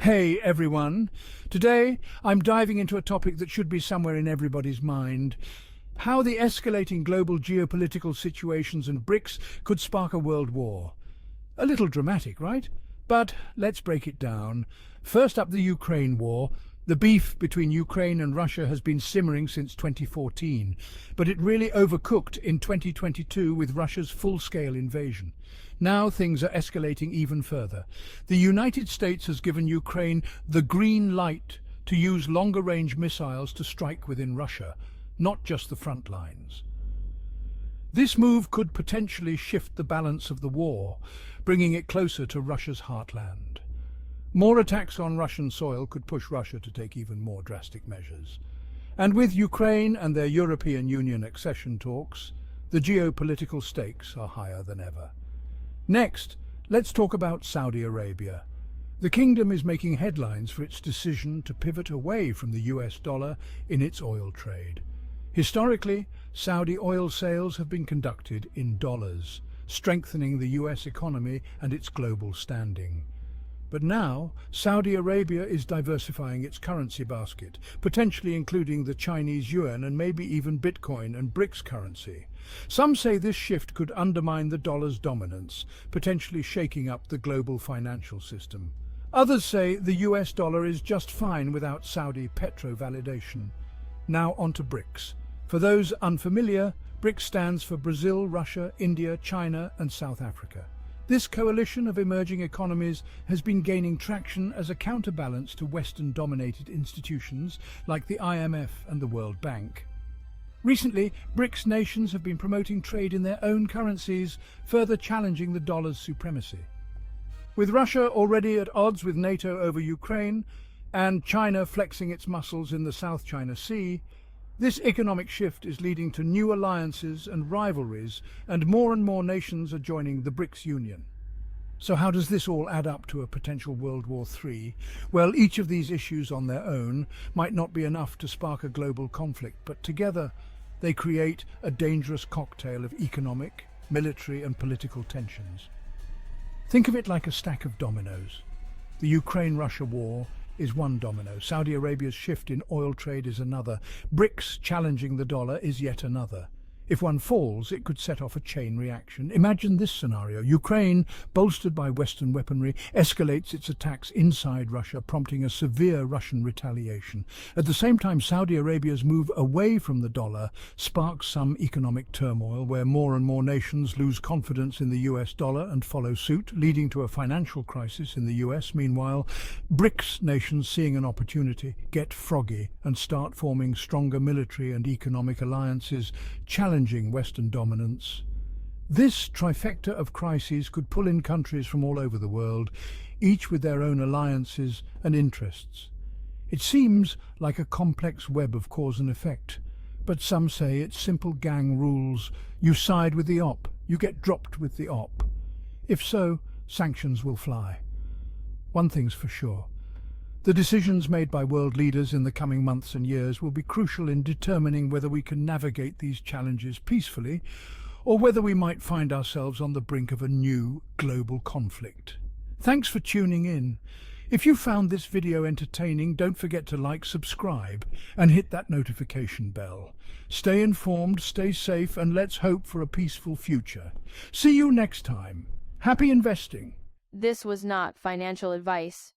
Hey everyone! Today I'm diving into a topic that should be somewhere in everybody's mind. How the escalating global geopolitical situations and BRICS could spark a world war. A little dramatic, right? But let's break it down. First up, the Ukraine war. The beef between Ukraine and Russia has been simmering since 2014, but it really overcooked in 2022 with Russia's full-scale invasion. Now things are escalating even further. The United States has given Ukraine the green light to use longer-range missiles to strike within Russia, not just the front lines. This move could potentially shift the balance of the war, bringing it closer to Russia's heartland. More attacks on Russian soil could push Russia to take even more drastic measures. And with Ukraine and their European Union accession talks, the geopolitical stakes are higher than ever. Next, let's talk about Saudi Arabia. The kingdom is making headlines for its decision to pivot away from the US dollar in its oil trade. Historically, Saudi oil sales have been conducted in dollars, strengthening the US economy and its global standing. But now, Saudi Arabia is diversifying its currency basket, potentially including the Chinese yuan and maybe even Bitcoin and BRICS currency. Some say this shift could undermine the dollar's dominance, potentially shaking up the global financial system. Others say the US dollar is just fine without Saudi petro-validation. Now onto BRICS. For those unfamiliar, BRICS stands for Brazil, Russia, India, China and South Africa. This coalition of emerging economies has been gaining traction as a counterbalance to Western-dominated institutions like the IMF and the World Bank. Recently, BRICS nations have been promoting trade in their own currencies, further challenging the dollar's supremacy. With Russia already at odds with NATO over Ukraine, and China flexing its muscles in the South China Sea, this economic shift is leading to new alliances and rivalries, and more nations are joining the BRICS Union. So how does this all add up to a potential World War III? Well, each of these issues on their own might not be enough to spark a global conflict, but together they create a dangerous cocktail of economic, military and political tensions. Think of it like a stack of dominoes. The Ukraine-Russia war is one domino. Saudi Arabia's shift in oil trade is another. BRICS challenging the dollar is yet another. If one falls, it could set off a chain reaction. Imagine this scenario. Ukraine, bolstered by Western weaponry, escalates its attacks inside Russia, prompting a severe Russian retaliation. At the same time, Saudi Arabia's move away from the dollar sparks some economic turmoil where more and more nations lose confidence in the US dollar and follow suit, leading to a financial crisis in the US. Meanwhile, BRICS nations, seeing an opportunity, get froggy and start forming stronger military and economic alliances, challenging Western dominance. This trifecta of crises could pull in countries from all over the world, each with their own alliances and interests. It seems like a complex web of cause and effect, but some say it's simple gang rules. You side with the op, you get dropped with the op. If so, sanctions will fly. One thing's for sure. The decisions made by world leaders in the coming months and years will be crucial in determining whether we can navigate these challenges peacefully or whether we might find ourselves on the brink of a new global conflict. Thanks for tuning in. If you found this video entertaining, don't forget to like, subscribe and hit that notification bell. Stay informed, stay safe, and let's hope for a peaceful future. See you next time. Happy investing. This was not financial advice.